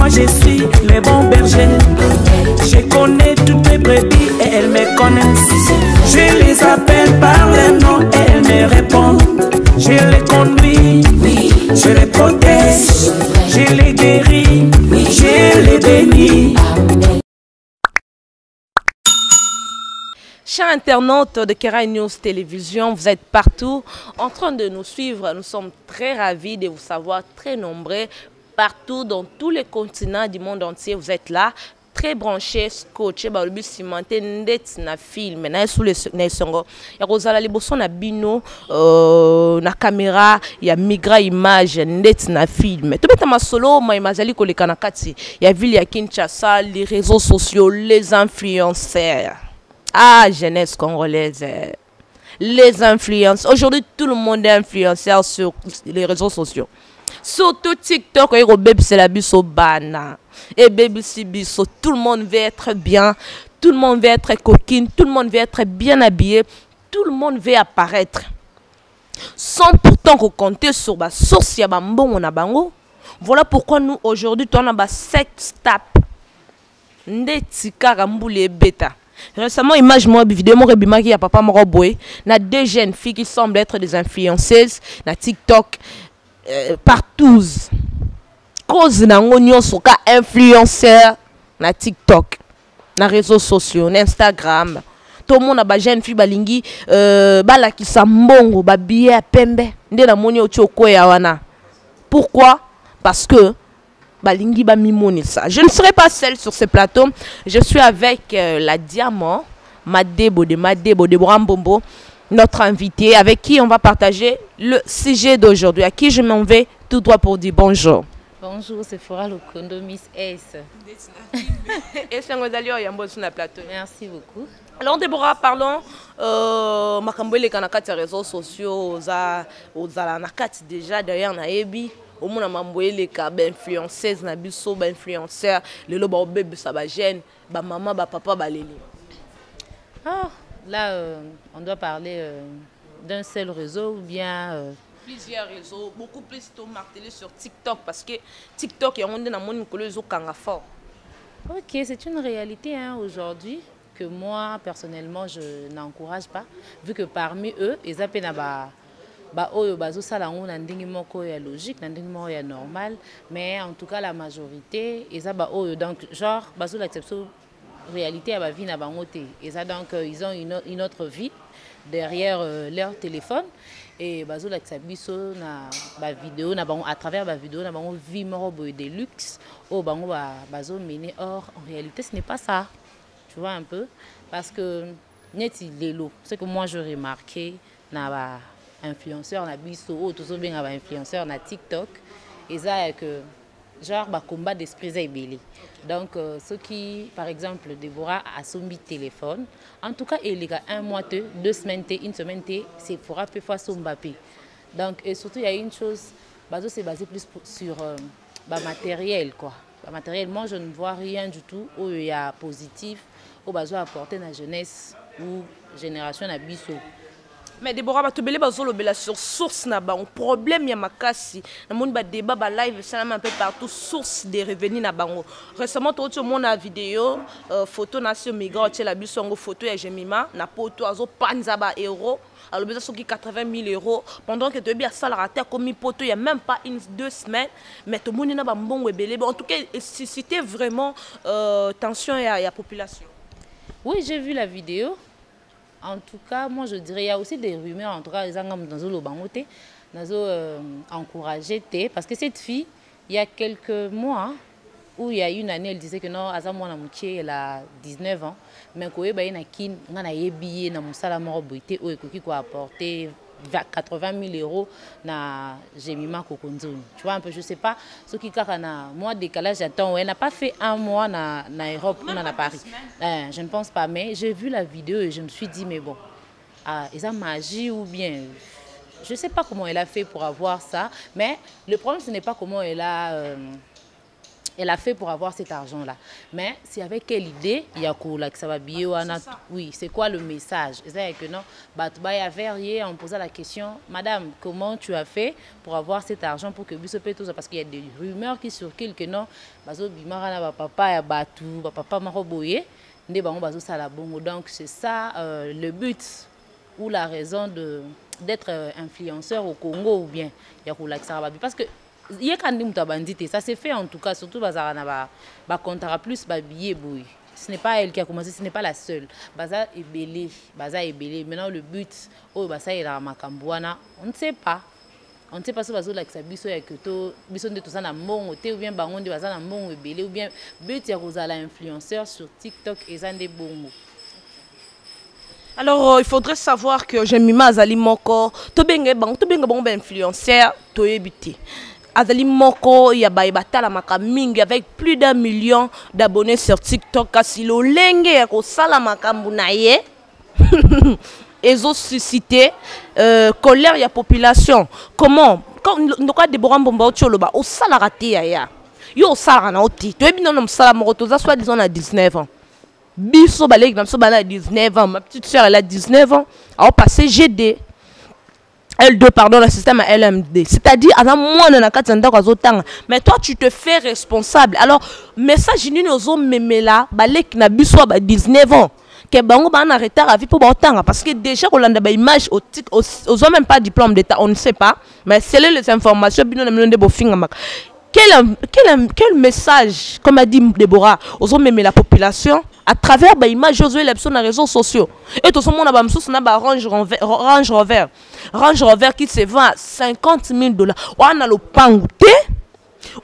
moi je suis le bon berger. Je connais toutes les brebis et elles me connaissent. Je les appelle par leur nom et elles me répondent. Je les conduis, je les protège, je les guéris, je les bénis. Chers internautes de Kera News Télévision, vous êtes partout en train de nous suivre. Nous sommes très ravis de vous savoir, très nombreux, partout dans tous les continents du monde entier. Vous êtes là, très branchés, scotchés, le but cimenté, net na film, na sous les songo. Il y a Rosala Liboso na bino, na caméra, il y a migra image, net na film. Tout le monde solo, ma imazali koleka na kati. Il y a ville ya Kinshasa, les réseaux sociaux, les influenceurs. Ah, jeunesse congolaise, les influenceurs. Aujourd'hui, tout le monde est influenceur sur les réseaux sociaux. Surtout TikTok, c'est la biso bana. Et baby biso, tout le monde veut être bien, tout le monde veut être coquine, tout le monde veut être bien habillé, tout le monde veut apparaître. Sans pourtant compter sur la source ya bambongo na bango. Voilà pourquoi nous aujourd'hui, on a ba sex tap. Ndeti karambule beta. Récemment, image moi vidéo mon rebimaki ya papa moko boy, na deux jeunes filles qui semblent être des influenceuses na TikTok partout. Cause na ngonyo soka influenceur na TikTok, na réseaux sociaux, na Instagram. Tout le monde a ba jeune fille balingi bala ki sambongo ba billet pembe nde na moni ochoko ya wana. Pourquoi? Parce que balingi ba mimoni ça. Je ne serai pas seule sur ce plateau. Je suis avec la Diamant, Madebo de Brambombo, notre invitée, avec qui on va partager le sujet d'aujourd'hui. À qui je m'en vais tout droit pour dire bonjour. Bonjour, c'est Fora Lokondo, Miss S. Merci beaucoup. Alors, Déborah, parlons. Makamboué les réseaux sociaux, aux nakati déjà derrière Naebi. Au monde a mamboyé les cas influenceuses na biso ba influenceur le lo ba bébé ça ba jeune ba maman ba papa ba leli. Ah là on doit parler d'un seul réseau ou bien plusieurs réseaux, beaucoup plus tôt martelé sur TikTok parce que TikTok est on na mon kolozo kanga fort. OK, c'est une réalité hein, aujourd'hui que moi personnellement je n'encourage pas vu que parmi eux ils appellent na ba oyo bazo sala ngo na ndingi moko ya logique na ndingi moko ya normal mais en tout cas la majorité eza ba oyo donc genre bazo l'acception réalité à ba vie na bango te eza donc ils ont une autre vie derrière leur téléphone et bazo l'acception biso na ba vidéo na bango à travers ba vidéo na bango vie moko boy de luxe o bango bazo mener or en réalité ce n'est pas ça tu vois un peu parce que neti lelo ce que moi je remarqué na ba influenceur na biso ou tous bien ba influenceur na TikTok et ça que genre ba combat d'esprit za ebeli donc ceux qui par exemple Déborah a son téléphone en tout cas il y a un mois deux semaines une semaine c'est fera peu fois son Mbappé donc et surtout il y a une chose bazo c'est basé plus sur ba matériel quoi ba matériel moi je ne vois rien du tout où il y a positif au bazo apporter na jeunesse ou génération na biso. Mais Déborah, tu as sur source na ba un problème ya makasi na mon ba débat ba live ça un peu partout source des revenus na bango. Récemment tu mon na vidéo photo nation migrant tu la bisongo photo ya Jemima na poto azo panza ba euro alors besoin qui 80 000 euros pendant que tu bien ça la raté comme poto il y a même pas une deux semaines mais tout monde na ba mbongo ebele en tout cas c'était vraiment tension ya la population. Oui, j'ai vu la vidéo. En tout cas, moi je dirais, il y a aussi des rumeurs, en tout cas, les gens dans le bangoté, encouragé parce que cette fille, il y a quelques mois, où il y a une année, elle disait que non, elle a 19 ans, mais quand elle a un billet, elle a apporté 80 000 euros na Jemima Kokonzoni. Tu vois un peu, je sais pas, ce qui a moi décalage j'attends, elle n'a pas fait un mois na Europe ou na Paris. Je ne pense pas, mais j'ai vu la vidéo et je me suis dit mais bon, est-ce que magie ou bien je sais pas comment elle a fait pour avoir ça, mais le problème ce n'est pas comment elle a elle a fait pour avoir cet argent-là. Mais c'est avec quelle idée il y a que ça va bien. Oui, c'est quoi le message? C'est que non, on posait la question, Madame, comment tu as fait pour avoir cet argent pour que Biso paie tout ça? Parce qu'il y a des rumeurs qui circulent que non, papa donc c'est ça le but ou la raison d'être influenceur au Congo ou bien il y a parce que ça s'est fait en tout cas, surtout plus ce n'est pas elle qui a commencé, ce n'est pas la seule. Baza est belé. Maintenant le but, on ne sait pas. On ne sait pas si bazo like biso ya keto biso de tout ça na mongo te ou bien bango de baza na mongo belé ou bien but ya kozala influenceur sur TikTok et zande bongo. Alors il faudrait savoir que Jemima azali moko to benga bango influenceur to ebité. Azali moko ya batala makamingi avec plus d'1 million d'abonnés sur TikTok kasi lo lenge ya ko sala makambu na ye. Ils ont suscité colère ya population. Comment quand nous quoi Deborah Mbomba Choloba au salarate ya yo sarana oti to ebi non sala moko toza soit disons à 19 ans biso balek na so bana 19 ans ma petite sœur elle a 19 ans a passé GD L2 pardon le système à LMD c'est-à-dire à moins na katanda kwa zotanga mais toi tu te fais responsable alors message ni nozo memela balek na biso ba 19 ans que bango ba na retard à vie pour otanga parce que déjà Rolanda ba image aux même pas diplôme d'état on ne sait pas mais c'est les informations bino na milonde bofinga mak quel message comme a dit Deborah aux hommes mais la population à travers ba image aux élections dans les réseaux sociaux et tout ce monde a ba msous na ba Range Rover qui se vend à $50,000 on a le pangoute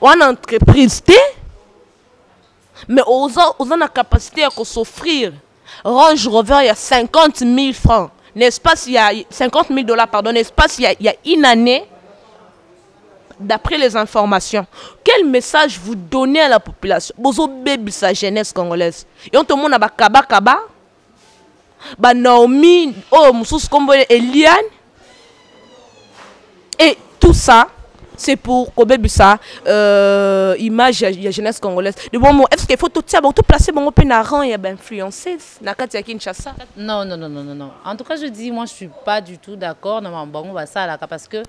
on a entreprise mais aux a capacité à s'offrir Range Rover il y a 50,000 francs n'est-ce pas s'il y a $50,000 pardon n'est-ce pas s'il y a une année d'après les informations quel message vous donnez à la population bozo baby sa jeunesse congolaise et on te montre ba kaba ba Naomi oh mususu kombo Eliane et tout ça c'est pour kobebisa image ya jeunesse congolaise de bon mot est-ce qu'il faut tout placer bon pe na rang ya ba influenceuse na kati ya Kinshasa. Non en tout cas je dis moi je suis pas du tout d'accord na bango ba sala parce que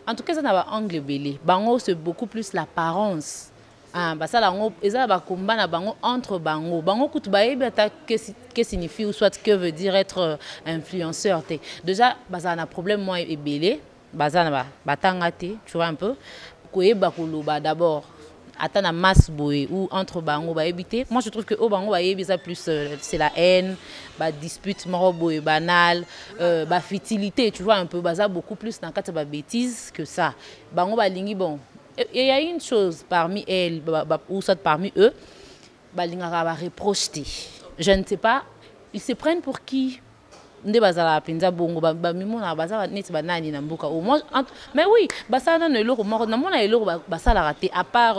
en tout cas ça n'a pas angle belé bango c'est beaucoup plus l'apparence bah ça là on eza ba combat na bango entre bango kutu ba ebata que signifie ou soit que veut dire être influenceur té déjà bah ça na problème moi et belé bah ça na ba tangate tu vois un peu koyeba koloba d'abord atteindre la masse boy ou entre bango ba éviter moi je trouve que au bango ba éviter plus c'est la haine ba dispute moro boy banal ba futilité tu vois un peu baza beaucoup plus dans quatre ba bêtises que ça bango ba lingi bon il y a une chose parmi elles ou soit parmi eux ba linga ba reprocher je ne sais pas ils se prennent pour qui nde bazala penza bongo ba mimona bazala net ba nani na mboka au moins mais oui basala na eloko moko na mona eloko basala raté à part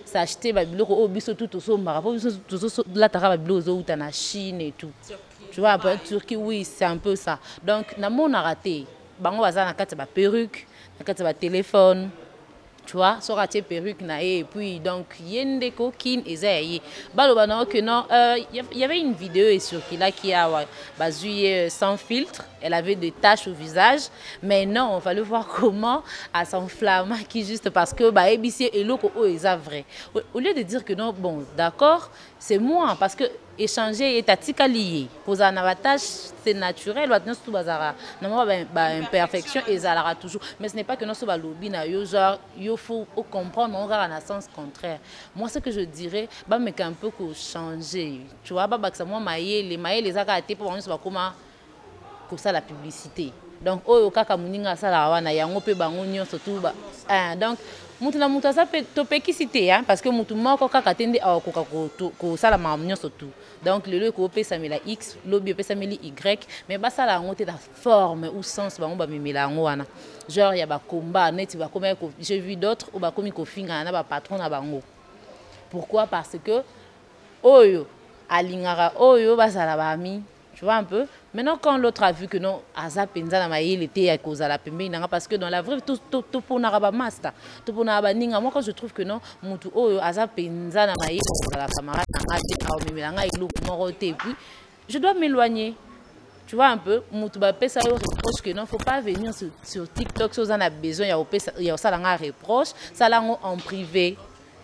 s'acheter ba biloko au biso tout so mara po biso tout la tara ba biloko zo uta na Chine et tout tu vois après Turquie oui c'est un peu ça donc na mona raté bango bazala na kati ba perruque na kati ba téléphone tu vois so raté perruque na et puis donc yende coquine ezaye baloba na que non il y avait une vidéo sur qui a basé sans filtre elle avait des taches au visage mais non on fallait voir comment à s'enflammer qui juste parce que ba ABC et loko o eza vrai au lieu de dire que non bon d'accord c'est moi parce que échanger est atikalié pour un avantage c'est naturel maintenant tout bazara non ba imperfection et ça toujours mais ce n'est pas que non so ba lobby na yo genre il faut comprendre on a un sens contraire moi ce que je dirais ba mais un peu que changer tu vois ba ça moi les akaté pour on se va comment que ça la publicité donc oyo kaka muninga sala wana yango pe bango nyonso tout ba donc mutu na mutu ça peut topekisité hein parce que mutu moko kaka tende ko sala ma nyonso tout donc le ko pesa mela x lobby pesa meli y mais ba sala ngote la forme ou sens bango ba memela ngo wana genre ya ba combat net ba comme j'ai vu d'autres ou ba komi ko finga na ba patron na bango pourquoi parce que oyo alingara oyo ba sala ba ami tu vois un peu Maintenant, quand l'autre a vu que non, Aza Penza na maïe, il était à cause de la pembe, parce que dans la vraie, tout pour n'araba master, tout pour n'araba ninga. Moi, quand je trouve que non, mutu oh Aza Penza na maïe, la camarade et puis je dois m'éloigner. Tu vois un peu, mutu ba pesa yo reproche que non, faut pas venir sur TikTok si on a besoin, il y a ça la reproche, ça là en privé.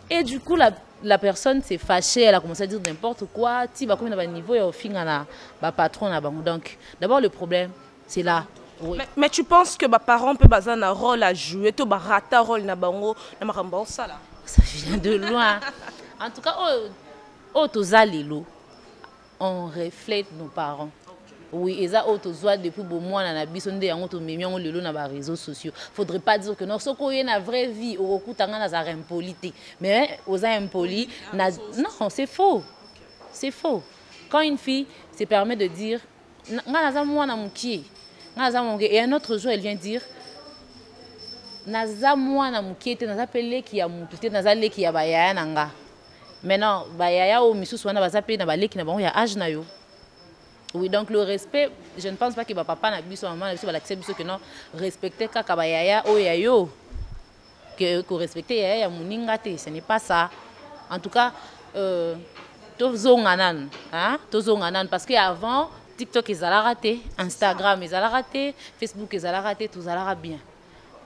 Et du coup la personne s'est fâchée, elle a commencé à dire n'importe quoi, tu vas comme à niveau et au final ba patron na bango. Donc d'abord le problème c'est là. Oui. Mais tu penses que les parents peuvent avoir un rôle à jouer, tu vas rater un rôle na bango na makambo ça là. Ça vient de loin. En tout cas on reflète nos parents. Oui, et ça, depuis bon mois, on a besoin de les réseaux sociaux. Faudrait pas dire que non, ce qu'on y a dans la vraie vie, au coup, on a une impolité. Mais aux impolis, non, c'est faux. C'est faux. Quand une fille se permet de dire, et un autre jour, elle vient dire, naza mwana mukete naza pele ki ya mutute naza leki ya bayaya nanga. Maintenant, bayaya o misusu wana baza pe na baleki na bango ya âge na yo. Oui, donc le respect, je ne pense pas que papa n'a biso maman n'a biso l'accepte que non respecter kaka bayaya o yayo que respecter yaya ya muninga te, ce n'est pas ça. En tout cas, tozonganan, hein, tozonganan parce que avant TikTok ils allaient rater, Instagram ils allaient rater, Facebook ils allaient rater, tout allait bien.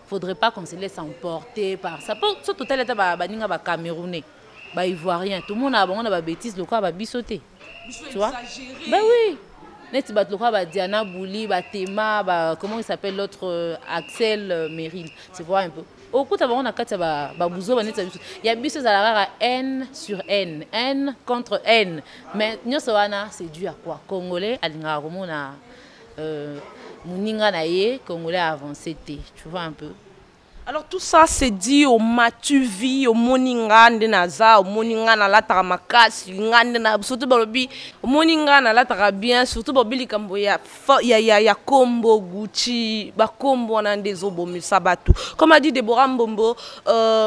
Faudrait pas qu'on se laisse emporter par ça. Surtout tel état baninga ba Camerounais, ba Ivoirien, tout le monde a bon ba bêtises le quoi ba bisoter. Tu vois? Ben oui. Net bat le quoi ba Diana Bouli, ba Tema, ba comment il s'appelle l'autre Axel Merrill. C'est voir un peu. Au coup on a quatre ba bouzo ba net. Il y a biso za la N sur N, N contre N. Mais nyoso wana c'est dû à quoi? Congolais alinga komona Muninga naye, Congolais avancé, tu vois un peu. Alors tout ça c'est dit au matuvi, au moninga ndenaza, au moninga na la taramakasi, ngande na surtout balobi, au moninga na la tarabien, surtout bobili kambo ya kombo Gucci, ba kombo na ndezo bomu sabatu. Comme a dit Deborah Mbombo,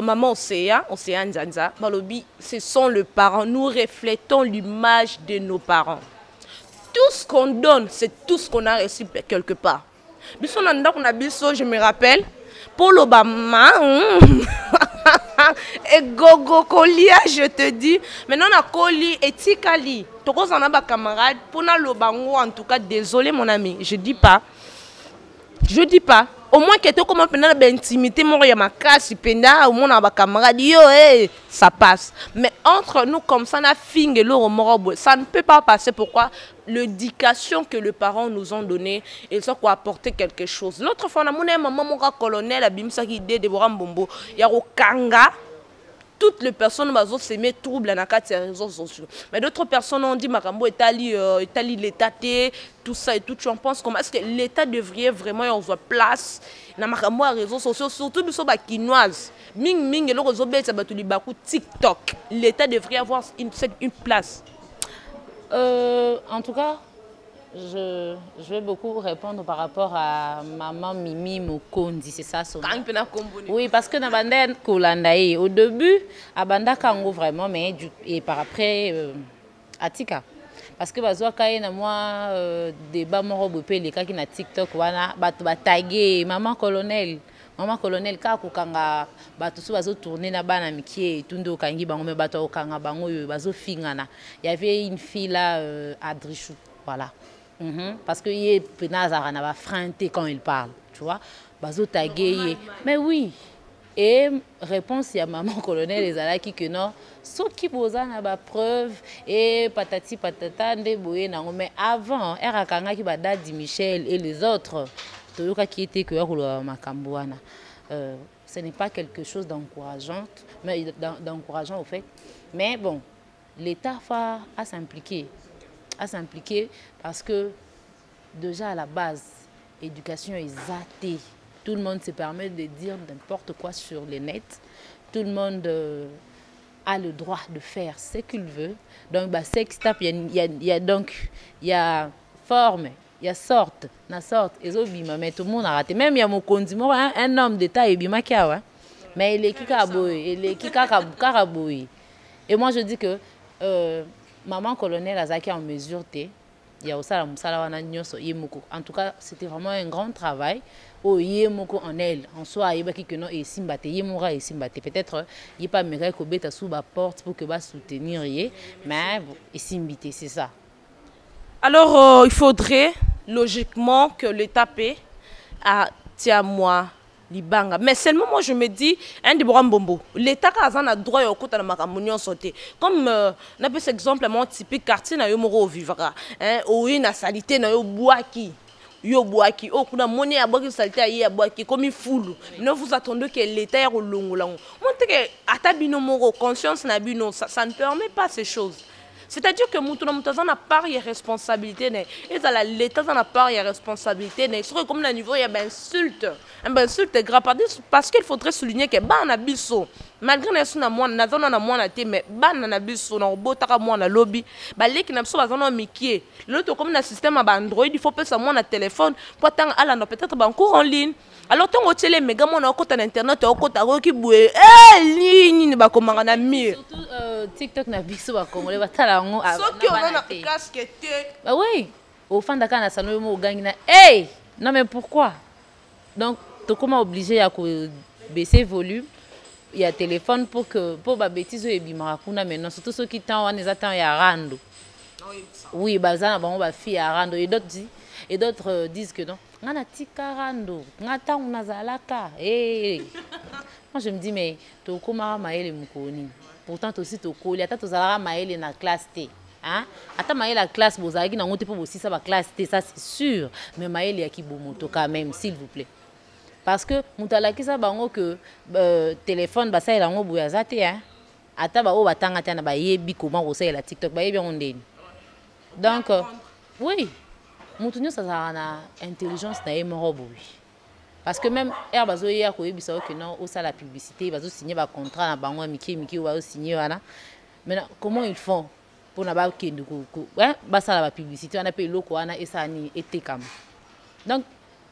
maman Océan Nzanza, balobi, ce sont les parents, nous reflétons l'image de nos parents. Tout ce qu'on donne, c'est tout ce qu'on a reçu quelque part. Je me rappelle, pour l'Obama, et Gogo Kolia, je te dis, maintenant on a Koli et Tikali. Tu as un camarade, pour l'Obango, en tout cas, désolé mon ami, je dis pas. Je dis pas. Au moins que tu commences à l'intimité, moi, il y a ma casse, au moins, on a camarade, ça passe. Mais entre nous, comme ça, ça ne peut pas passer. Pourquoi? L'éducation que les parents nous ont donnée, ils ont apporté quelque chose. L'autre fois, on a mon maman, mon colonel, Abimsa qui dit Deborah Mbombo, il y a au Kanga. Toutes les personnes se mettent troubles dans les réseaux sociaux. Mais d'autres personnes ont dit Makambo Italie l'État, tout ça et tout. Je pense comment est-ce que l'État devrait vraiment avoir place dans les réseaux sociaux, surtout les Kinoises. Ming et le réseau TikTok. L'État devrait avoir une place. En tout cas, je vais beaucoup répondre par rapport à maman Mimi Mokondi, c'est ça son nom. Oui, parce que Nabanda Kolandaï, au début, Abanda Kango vraiment, mais et par après, Atika. Parce que bazoa kaina moi débat mon robopé les cas qui na TikTok wana ba taguer maman colonel ka kokanga bato so bazo tourner na bana mikie tundo kangi bango me bato okanga bango yo bazo fingana. Il y avait une fille là à Drichou, voilà. Parce que il penazara na ba freinté quand il parle, tu vois, bazo taguer. Mais oui. Et réponse à maman colonel les alaki que non, ce qui posa na ba preuve et patati patata ndeboye nango. Mais avant erakanga ki ba Dadi Michel et les autres qui était que ce n'est pas quelque chose d'encourageant, mais d'encourageant au fait. Mais bon, l'État a s'impliquer parce que déjà à la base, l'éducation est zatée. Tout le monde se permet de dire n'importe quoi sur le net. Tout le monde a le droit de faire ce qu'il veut. Donc, bah, sextape, il y a forme. Il y a sorte, et mais tout le monde a raté. Même il y a mon condiment, un homme d'État, mais il est qui karaboui. Et moi je dis que maman colonel Azaki en mesure, Il y a aussi la musala wana nyonso yemoko. En tout cas, c'était vraiment un grand travail. Oh yemoko en elle, en soi yebaki que non et simbate yemora et simbate. Peut-être il pas méga ko beta sous ba porte pour que va soutenir yé, mais et simbité, c'est ça. Alors il faudrait logiquement que l'État paie à Tiamwa Libanga. Mais seulement moi je me dis, un de Mbombo, l'État a droit au côté de ma communion sauté. Comme on a cet exemple typique quartier na yo moro vivra, hein, ou une salité na yo boaki. Yo boaki, oh kuna moni a boaki salité ayi a boaki comme il foule. Ne vous attendez que l'État est au long long. Montre que atabino moro conscience na bino, ça ne permet pas ces choses. C'est-à-dire que nous n'a pas de responsabilité. Et l'État n'a pas de responsabilité. C'est comme le niveau, il y a une insulte. Une insulte grave. Parce qu'il faudrait souligner que malgré que nous avons mais nous lobby. L'autre, comme le système Android, il faut passer un téléphone. Peut-être encore en ligne. Alors, tant que les méga mon côté internet, au côté qui boué, ligne ba comment na mire. Surtout TikTok na biso ba congolais ba tala ngo a. So qui on a casque. Bah oui, au fond d'accord na sano mo gangi na. Hey, non mais pourquoi? Donc, tu comment obligé à baisser volume. Il y a téléphone pour que pour ba bêtise et bimara kuna maintenant surtout ceux qui t'en les attend ya rando. Oui, bah ça na ba on ba fi ya rando et d'autres disent que non. Ngana tikarando ngata unazalaka eh moi je me dis mais to koma maele mukoni pourtant aussi to koli ata to zalaka maele na classe T hein ata maele la classe bozalaki na ngote po aussi ça ba classe T ça c'est sûr mais maele ya kibomoto quand même s'il vous plaît parce que mutalaki ça bango que téléphone ba ça ela ngo buya zate hein ata ba o batanga tana ba yebi comment ko ça la TikTok ba yebi ondeni donc oui Moutounio ça a une intelligence parce que même Herbazo hier ko yebisa que non au ça la publicité bazo signer ba contrat na bango miki ou ba signer wana maintenant comment ils font pour na ba kende ko hein ba ça la publicité on a payé loko wana et ça ni été comme donc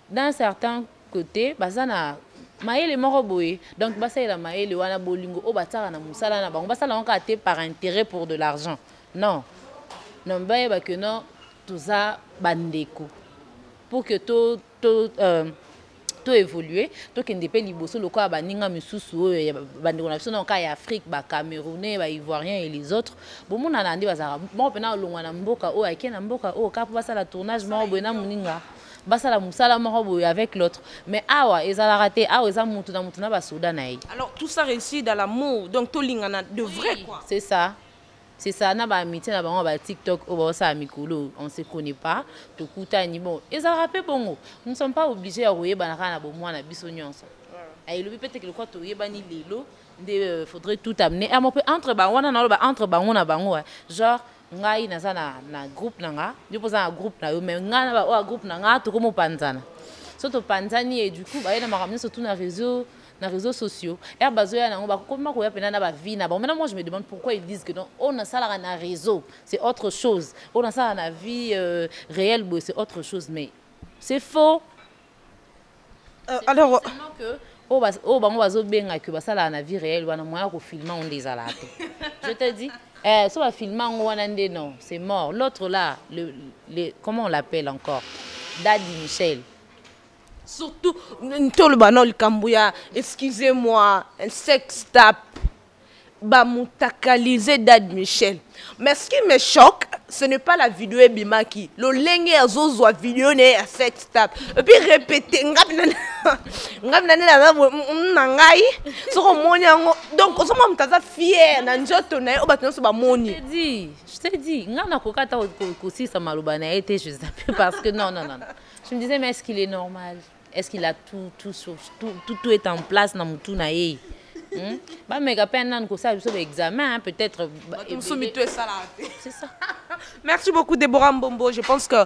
d'un certain côté bazana maele moko boye donc ba ça la maele wana bolingo o batara na musala na bango ba ça la on été par intérêt pour de l'argent non non ba que non tout ça bandeko pour que tout évoluer tout que ndepé liboso loko baninga misusu bandeko na biso na ka ya Afrique ba Camerounais ba Ivoiriens et les autres bon mon nandi bazara bon pena longwa na mboka o akena mboka o ka pour ça la tournage mo bona muninga basa la musala mo avec l'autre mais awa ezala raté awa eza mutu na ba soda na yi. Alors tout ça réussit dans l'amour donc to lingana de vrai oui, quoi. C'est ça. C'est ça, na ba amitié na bango ba TikTok o ça mikolo, on se connaît pas, to kutani bon. Et ça rappelle bongo. Nous ne sommes pas obligés à royer banaka na bomwa na biso nyonso. Et le peut-être que le quoi to yebani lelo, faudrait tout amener. Entre bango na entre bango na bango genre ngai na za na groupe nanga, je pose un groupe na yo mais nga na ba groupe nanga to komo panzana. So to panzani et du coup ba yena makamne surtout na réseaux sociaux. Et bazoya na ba comment ko ya pena na ba vie na bon. Maintenant moi je me demande pourquoi ils disent que non on a ça là na réseau, c'est autre chose. On a ça na vie réelle, c'est autre chose mais c'est faux. Alors que oh bango bazo benga que ba ça là na vie réelle wana moya ko filmer on les ala. Je te dis so ba filmer on wana ndé non, c'est mort. L'autre là comment on l'appelle encore? Daddy Michel. Surtout, tout le banal Kambouya, excusez-moi, un sex tap, bamutakalisé Dad Michel. Mais ce qui me choque, ce n'est pas la vidéo Bimaki. Le lengue à zozo vidéo n'est à sex tap. Et puis répéter, donc on s'en fier, n'anjoto na, obatons ba moni. Je te dis, ngana kokata kosi sa malubana été juste parce que non. Je me disais mais est-ce qu'il est normal? Est-ce qu'il a tout est en place dans mon naïe? Bah mais peine que ça sur l'examen peut-être c'est ça. Merci beaucoup Déborah Mbombo. Je pense que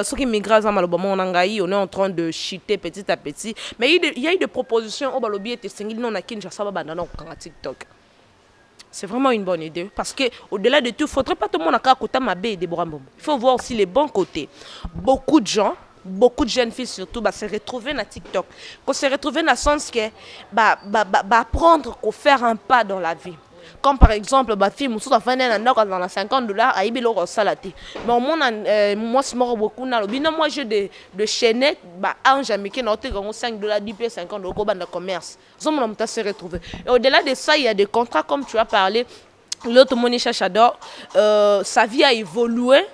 ceux qui migrent à Malobama on est en train de chuter petit à petit. Mais il y a eu des propositions au Balobi et Sengil non à Kinshasa bandana au TikTok. C'est vraiment une bonne idée parce que au-delà de tout, il faudrait pas tout le monde à côté Mabé et Déborah Mbombo. Il faut voir aussi les bons côtés. Beaucoup de jeunes filles surtout se retrouver dans TikTok. Qu'on se retrouver dans le sens que apprendre à faire un pas dans la vie. Comme par exemple, ma fille, dans $50, il y a salaté. Mais moi, moi, j'ai de chaînettes, un Jamaïcain, $5, $10, $50 de commerce. Ça se retrouver. Et au-delà de ça, il y a des contrats, comme tu as parlé. L'autre Monisha Chador, sa vie a évolué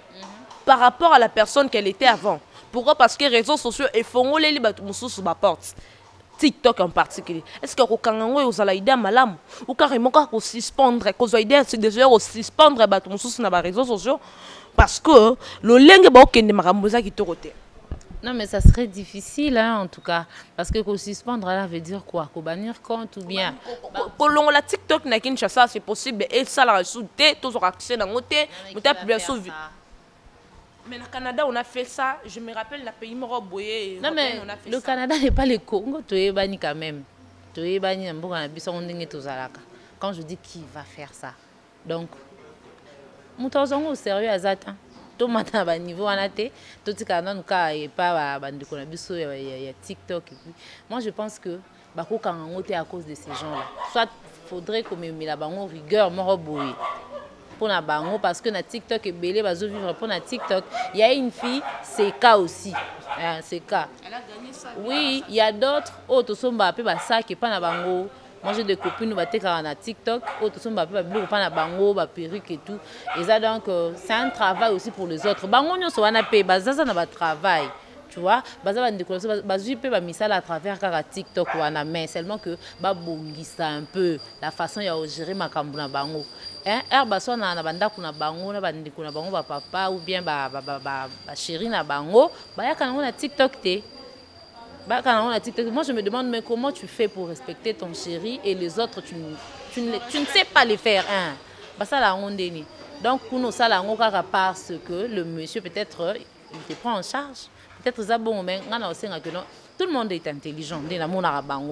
par rapport à la personne qu'elle était avant. Pourquoi? Parce que les réseaux sociaux font les libres sur ma porte. TikTok en particulier. Est-ce que vous avez une idée malam ou carrément vous suspendre cause idée c'est déjà vous suspendre sur les réseaux sociaux parce que le langue ba okende makamboza qui torote. Non mais ça serait difficile hein, en tout cas parce que suspendre là veut dire quoi? Ko bannir compte ou bien pour la TikTok na Kinshasa c'est possible et ça la sous-té toujours accès dans côté mais publication. Mais au Canada, on a fait ça. Je me rappelle, la pays Moroboye. Non, mais le Canada n'est pas le Congo. Tu es banni quand même. Tu es banni. Quand je dis qui va faire ça. Donc, nous sommes au sérieux à Zatan. Tout le monde à un niveau en athée. Tout le monde n'est pas TikTok. Moi, je pense que quand on est à cause de ces gens-là, soit il faudrait qu'on ait la rigueur Moroboye. Pour la bango parce que na TikTok est belé bazo vivre pour na TikTok il y a une fille c'est cas aussi c'est cas elle a gagné ça oui il y a d'autres autres sont bappé ba ça qui pas na bango moi j'ai des copines ba te na TikTok autres sont bappé ba biloko pas na bango ba perruque et tout et ça donc c'est un travail aussi pour les autres bango nyonso wana pe bazaza na ba travail. Tu vois, à travers TikTok mais seulement que ça un peu la façon de gérer ma cambona bango. Hein, na banda kuna bango na bandi kuna bango ba papa ou bien ba chérie na bango, ya kana na TikTok te. Ba kana na TikTok. Moi je me demande mais comment tu fais pour respecter ton chéri et les autres tu ne sais pas les faire hein. Ba ça la ondeni. Donc kuno ça la ngokaka parce que le monsieur peut-être il te prend en charge. Peut-être ça bon mais tout le monde est intelligent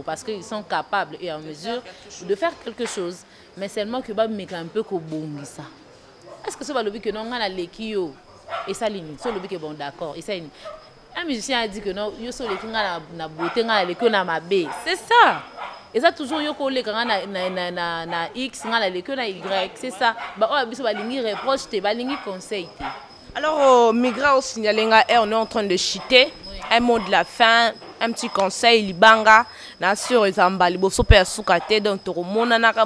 parce qu'ils sont capables et en mesure de faire quelque chose mais seulement que ba meka un peu ko bongisa. Est-ce que ça va le que non ngana lekio et ça limite so le que bon d'accord et ça un musicien a dit que non yo so leki ngana na beauté ngana lekio na mabe. C'est ça. Et ça toujours yo ko leka na X ngana lekio na Y, c'est ça. Ba o biso ba lingi reproche te ba lingi conseil te. Alors, Migra au signalenga, on est en train de chiter. Oui. Un mot de la fin, un petit conseil, Libanga, Nassur et Zambali, Bosope à Soukate, donc Toromona, Naka,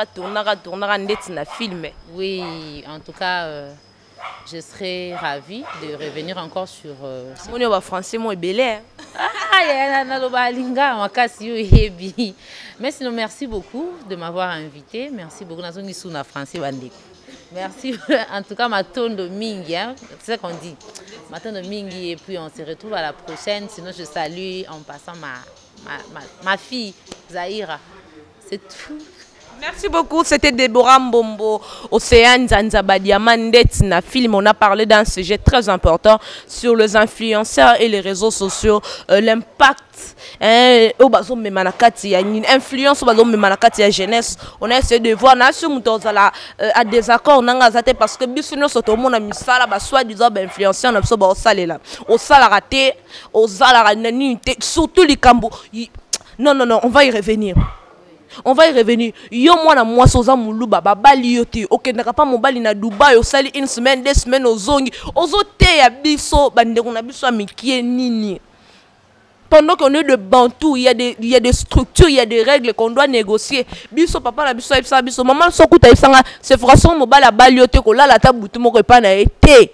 tournera, na film. Oui, en tout cas, je serais ravie de revenir encore sur. Mon nom français, moi, belé. Mais sinon, merci beaucoup de m'avoir invité. Merci beaucoup. Français, merci. En tout cas, ma tonne de Mingi, hein? C'est ça qu'on dit. Ma tonne de Mingi. Et puis, on se retrouve à la prochaine. Sinon, je salue en passant ma fille, Zahira. C'est tout. Merci beaucoup, c'était Déborah Mbombo, Océane Zanzabadiamandet, na film. On a parlé d'un sujet très important sur les influenceurs et les réseaux sociaux, l'impact au bazo me manakati ya une influence au bazo me manakati ya jeunesse. On a essayé de voir na sur mutozala à désaccord nanga zate parce que bisuno soto mona misala ba soit disant ba influenceur na so ba osalela osala raté osala nani surtout les kambo. Non, on va y revenir. On va y revenir. Yo mwana moi soza muluba babali yote. OK, nakapa mobali na Dubai osali une semaine, 2 semaines ozongi. Ozote ya biso bandeko na biso mikie nini. Pendant qu'on est de Bantou, il y a des structures, il y a des règles qu'on doit négocier. Biso papa na biso ipsa biso maman sokuta isanga c'est franchement mobali bali yote ko la la tabutu moko pa na été.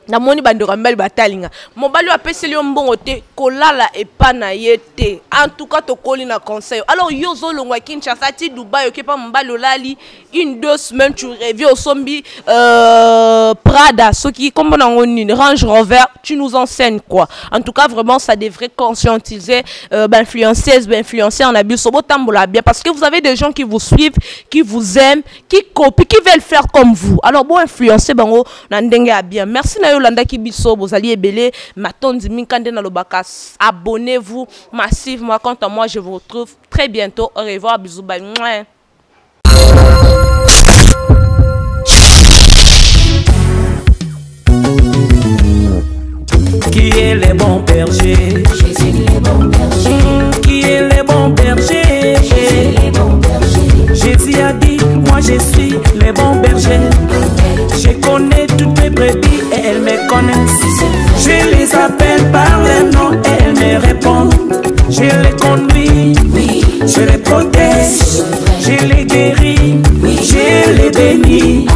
Na moni bandeko mbali batalinga mobali apeseli yo mbongo te kolala epa na yete en tout cas to koli na conseil alors yo zo longwa Kinshasa ti Dubai oké pa mbali olali 1-2 semaines tu reviens au sombi Prada ce qui comme on une Range Rover tu nous enseignes quoi. En tout cas vraiment ça devrait conscientiser influenceurs en abus sobo tambola bien parce que vous avez des gens qui vous suivent, qui vous aiment, qui copient, qui veulent faire comme vous. Alors bon influencer bango na ndenge ya bien. Merci na Yolanda Kibiso, Bozali Ebele, Matondi Minkande na Lobaka. Abonnez-vous massivement. Quant à moi, je vous retrouve très bientôt. Au revoir, bisous, bye. Qui est le bon berger? Jésus le bon berger. Qui est le bon berger? Jésus le bon berger. Jésus a suis le bon berger. Je connais toutes mes brebis et elles me connaissent. Je les appelle par leur nom et elles me répondent. Je les conduis, je les protège, je les guéris, je les bénis.